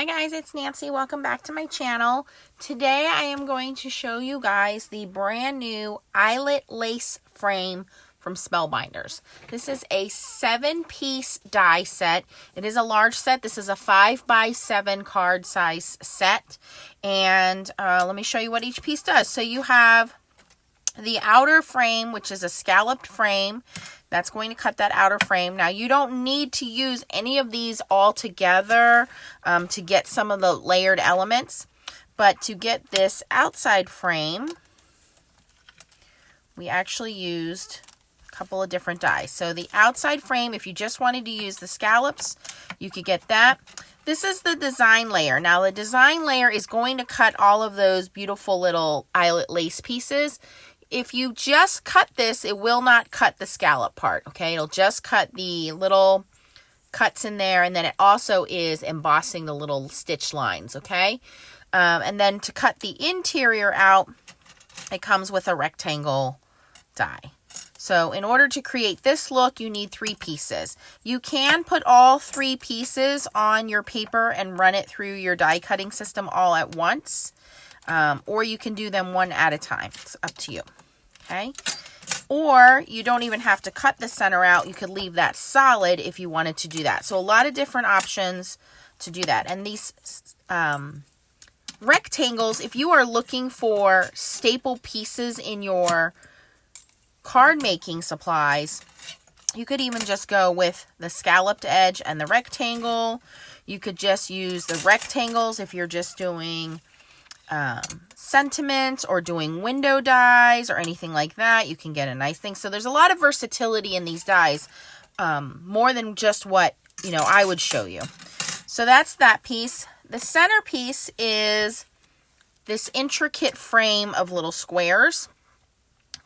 Hi guys, it's Nancy. Welcome back to my channel. Today I am going to show you guys the brand new Eyelet lace frame from Spellbinders. This is a 7-piece die set. It is a large set. This is a 5x7 card size set. And let me show you what each piece does. So you have the outer frame, which is a scalloped frame. That's going to cut that outer frame. Now, you don't need to use any of these all together to get some of the layered elements. But to get this outside frame, we actually used a couple of different dies. So the outside frame, if you just wanted to use the scallops, you could get that. This is the design layer. Now, the design layer is going to cut all of those beautiful little eyelet lace pieces. If you just cut this, it will not cut the scallop part, okay? It'll just cut the little cuts in there, and then it also is embossing the little stitch lines, okay? And then to cut the interior out, it comes with a rectangle die. So in order to create this look, you need 3 pieces. You can put all 3 pieces on your paper and run it through your die cutting system all at once. Or you can do them one at a time. It's up to you. Okay? Or you don't even have to cut the center out. You could leave that solid if you wanted to do that. So a lot of different options to do that. And these rectangles, if you are looking for staple pieces in your card making supplies, you could even just go with the scalloped edge and the rectangle. You could just use the rectangles if you're just doing sentiments or doing window dies or anything like that. You can get a nice thing. So there's a lot of versatility in these dies, more than just what, I would show you. So that's that piece. The center piece is this intricate frame of little squares.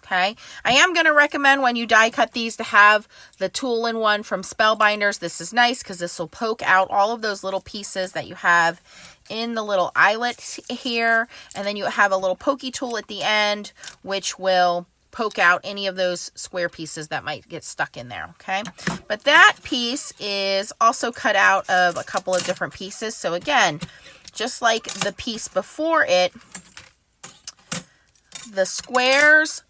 Okay, I am going to recommend when you die cut these to have the tool-in-one from Spellbinders. This is nice because this will poke out all of those little pieces that you have in the little eyelet here. And then you have a little pokey tool at the end, which will poke out any of those square pieces that might get stuck in there, okay? But that piece is also cut out of a couple of different pieces. So again, just like the piece before it, the squares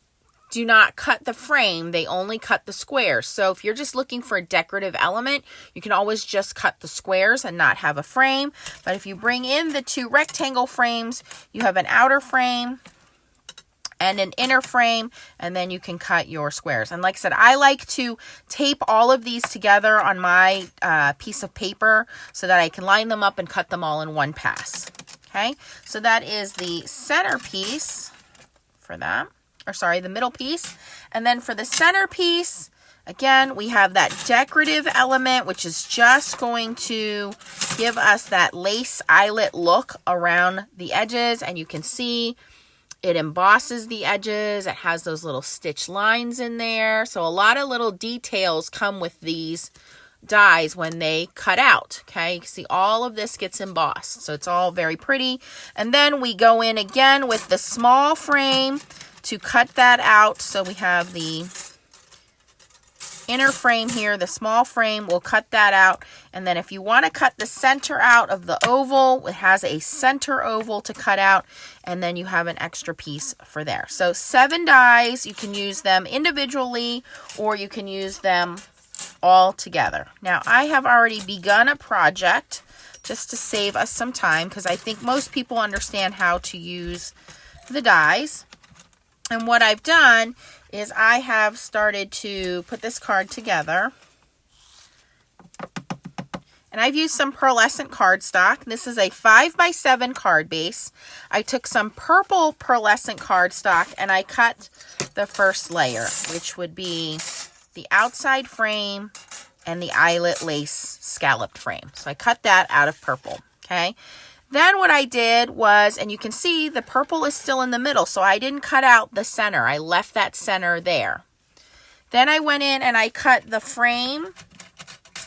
do not cut the frame, they only cut the squares. So if you're just looking for a decorative element, you can always just cut the squares and not have a frame. But if you bring in the 2 rectangle frames, you have an outer frame and an inner frame, and then you can cut your squares. And like I said, I like to tape all of these together on my piece of paper so that I can line them up and cut them all in one pass. Okay, so that is the center piece for that. Or sorry, the middle piece. And then for the center piece, again, we have that decorative element, which is just going to give us that lace eyelet look around the edges. And you can see it embosses the edges. It has those little stitch lines in there. So a lot of little details come with these dies when they cut out. Okay, you can see all of this gets embossed. So it's all very pretty. And then we go in again with the small frame to cut that out. So we have the inner frame here, the small frame, we'll cut that out. And then if you want to cut the center out of the oval, it has a center oval to cut out, and then you have an extra piece for there. So 7 dies, you can use them individually or you can use them all together. Now I have already begun a project just to save us some time because I think most people understand how to use the dies. And what I've done is I have started to put this card together. And I've used some pearlescent cardstock. This is a 5x7 card base. I took some purple pearlescent cardstock and I cut the first layer, which would be the outside frame and the eyelet lace scalloped frame. So I cut that out of purple, okay? Then what I did was, and you can see the purple is still in the middle, so I didn't cut out the center. I left that center there. Then I went in and I cut the frame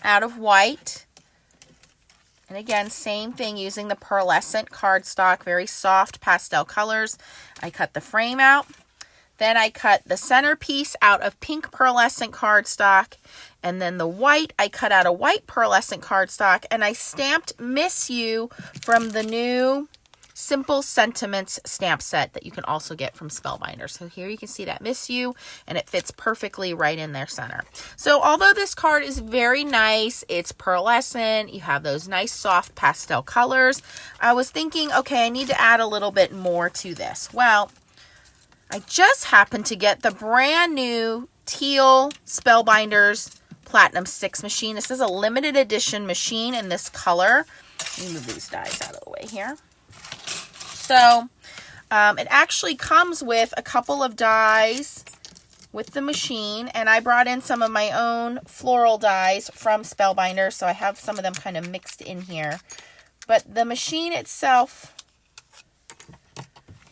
out of white. And again, same thing using the pearlescent cardstock, very soft pastel colors. I cut the frame out. Then I cut the centerpiece out of pink pearlescent cardstock. And then the white, I cut out a white pearlescent cardstock. And I stamped Miss You from the new Simple Sentiments stamp set that you can also get from Spellbinders. So here you can see that Miss You, and it fits perfectly right in their center. So although this card is very nice, it's pearlescent, you have those nice soft pastel colors, I was thinking, okay, I need to add a little bit more to this. Well, I just happened to get the brand new teal Spellbinders Platinum 6 machine. This is a limited edition machine in this color. Let me move these dies out of the way here. So it actually comes with a couple of dies with the machine, and I brought in some of my own floral dies from Spellbinders, so I have some of them kind of mixed in here. But the machine itself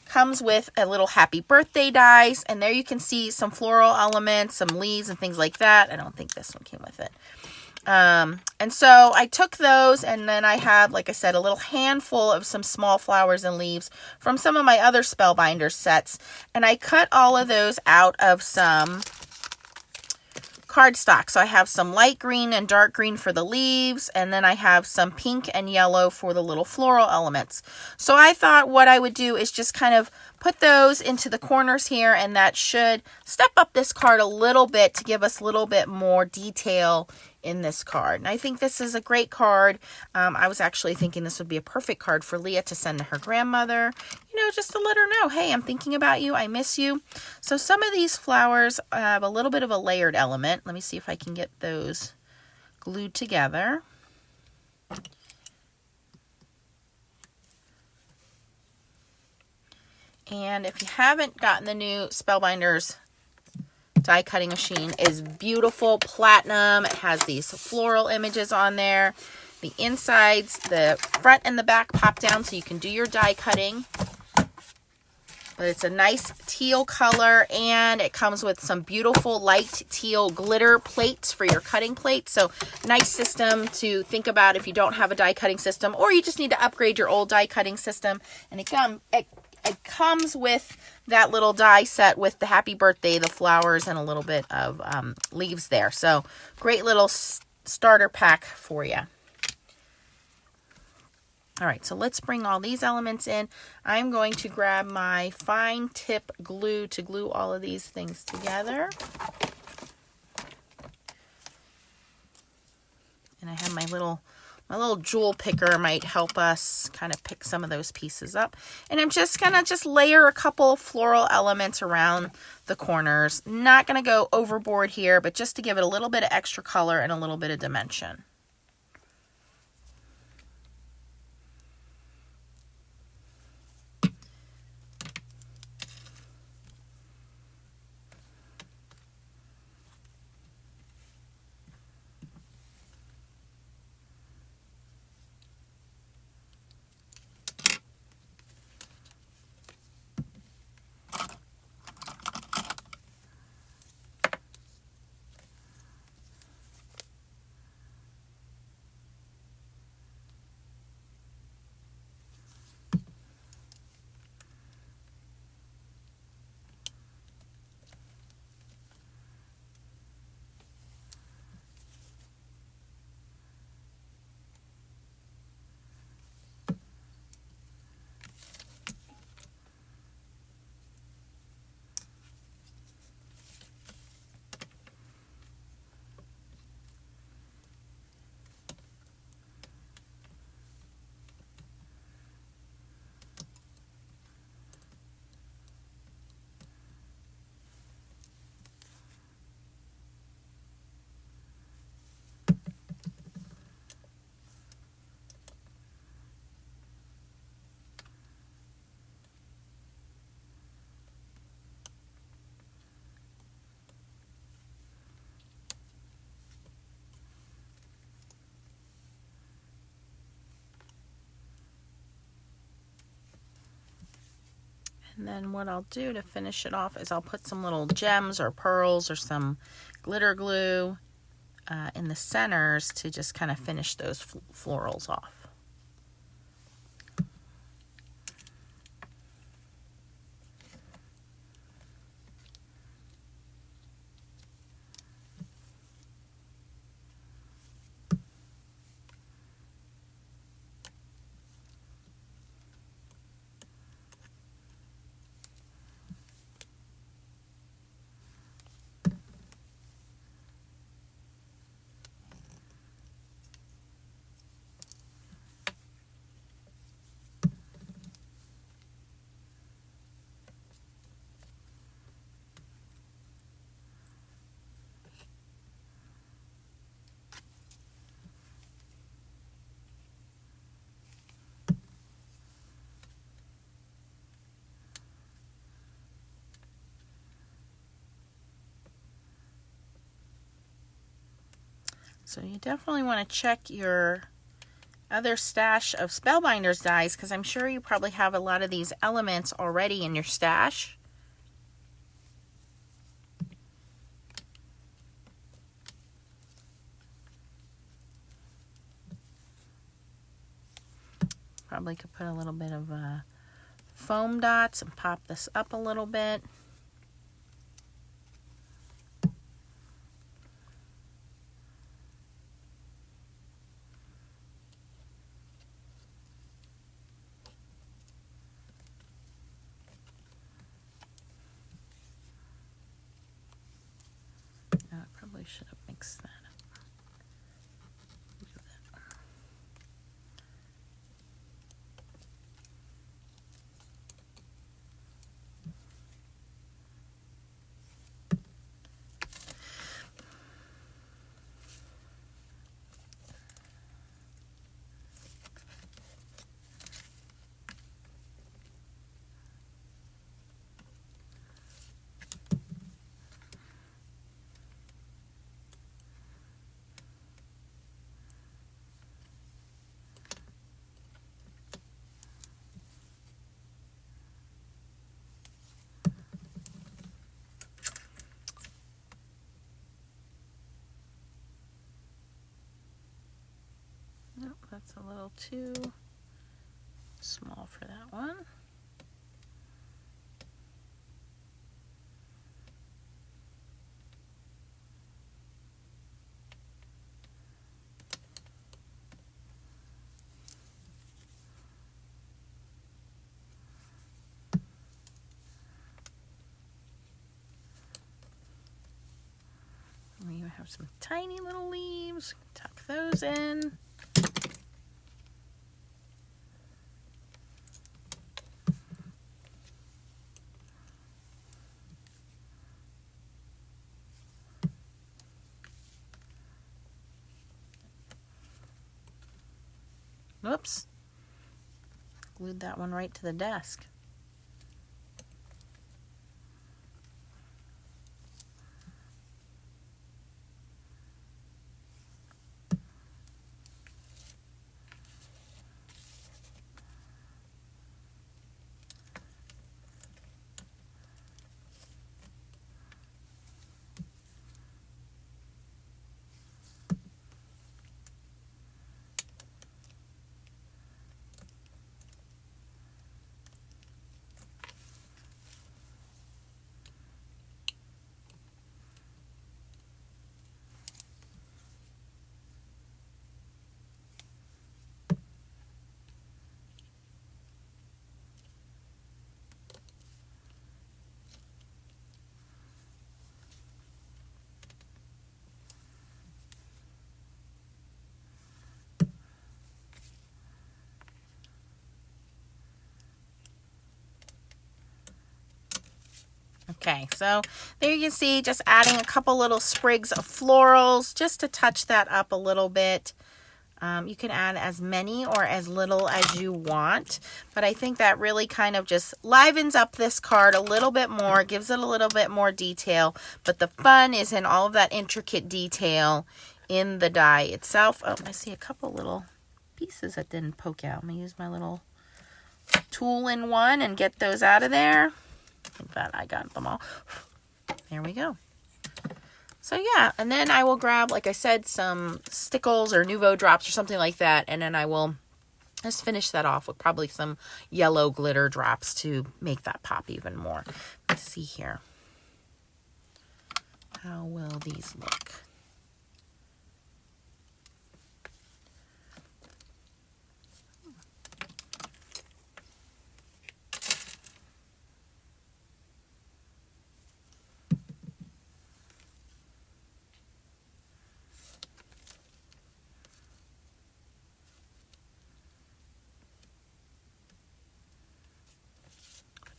comes with a little happy birthday dies, and there you can see some floral elements, some leaves and things like that. I don't think this one came with it. And so I took those, and then I have, like I said, a little handful of some small flowers and leaves from some of my other Spellbinders sets, and I cut all of those out of some cardstock. So I have some light green and dark green for the leaves, and then I have some pink and yellow for the little floral elements. So I thought what I would do is just kind of put those into the corners here, and that should step up this card a little bit to give us a little bit more detail in this card. And I think this is a great card. I was actually thinking this would be a perfect card for Leah to send to her grandmother, you know, just to let her know, hey, I'm thinking about you, I miss you. So some of these flowers have a little bit of a layered element. Let me see if I can get those glued together. And if you haven't gotten the new Spellbinders die cutting machine, is beautiful platinum. It has these floral images on there. The insides, the front and the back pop down so you can do your die cutting. But it's a nice teal color, and it comes with some beautiful light teal glitter plates for your cutting plates. So nice system to think about if you don't have a die cutting system, or you just need to upgrade your old die cutting system. And it comes with that little die set with the happy birthday, the flowers, and a little bit of leaves there. So great little starter pack for you. All right, so let's bring all these elements in. I'm going to grab my fine tip glue to glue all of these things together. And I have my little jewel picker might help us kind of pick some of those pieces up. And I'm just going to layer a couple of floral elements around the corners. Not going to go overboard here, but just to give it a little bit of extra color and a little bit of dimension. And then what I'll do to finish it off is I'll put some little gems or pearls or some glitter glue in the centers to just kind of finish those florals off. So you definitely want to check your other stash of Spellbinders dies, because I'm sure you probably have a lot of these elements already in your stash. Probably could put a little bit of foam dots and pop this up a little bit. I probably should have mixed that up. Nope, that's a little too small for that one. We have some tiny little leaves. Tuck those in. Whoops. Glued that one right to the desk. Okay, so there you can see just adding a couple little sprigs of florals just to touch that up a little bit. You can add as many or as little as you want, but I think that really kind of just livens up this card a little bit more, gives it a little bit more detail, but the fun is in all of that intricate detail in the die itself. Oh, I see a couple little pieces that didn't poke out. I'm going to use my little tool in one and get those out of there. I think that I got them all. There we go. So yeah, and then I will grab, like I said, some stickles or Nouveau drops or something like that, and then I will just finish that off with probably some yellow glitter drops to make that pop even more. Let's see here. How will these look?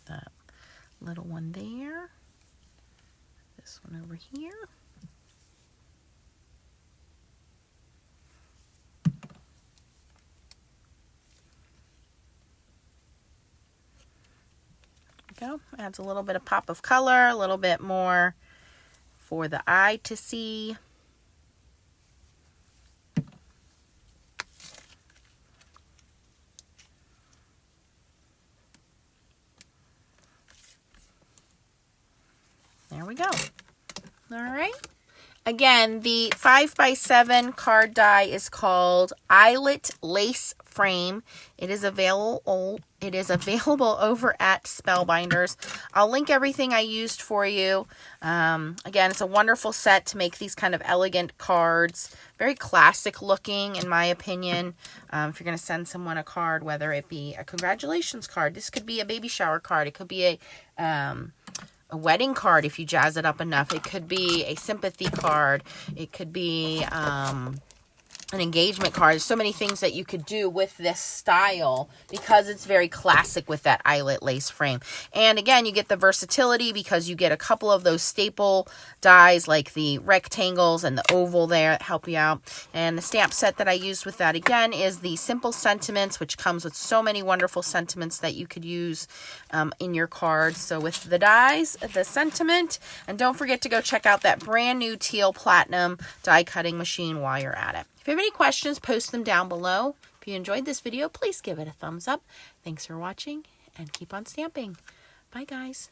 That little one there, this one over here. There we go. Adds a little bit of pop of color, a little bit more for the eye to see. go. All right. Again, the 5x7 card die is called Eyelet Lace Frame. It is available over at Spellbinders. I'll link everything I used for you. Again, it's a wonderful set to make these kind of elegant cards. Very classic looking, in my opinion. If you're going to send someone a card, whether it be a congratulations card, this could be a baby shower card. It could be a wedding card if you jazz it up enough. It could be a sympathy card. It could be an engagement card. There's so many things that you could do with this style because it's very classic with that eyelet lace frame. And again, you get the versatility because you get a couple of those staple dies like the rectangles and the oval there that help you out. And the stamp set that I used with that again is the Simple Sentiments, which comes with so many wonderful sentiments that you could use in your cards. So with the dies, the sentiment, and don't forget to go check out that brand new teal platinum die cutting machine while you're at it. If you have any questions, post them down below. If you enjoyed this video, please give it a thumbs up. Thanks for watching and keep on stamping. Bye, guys.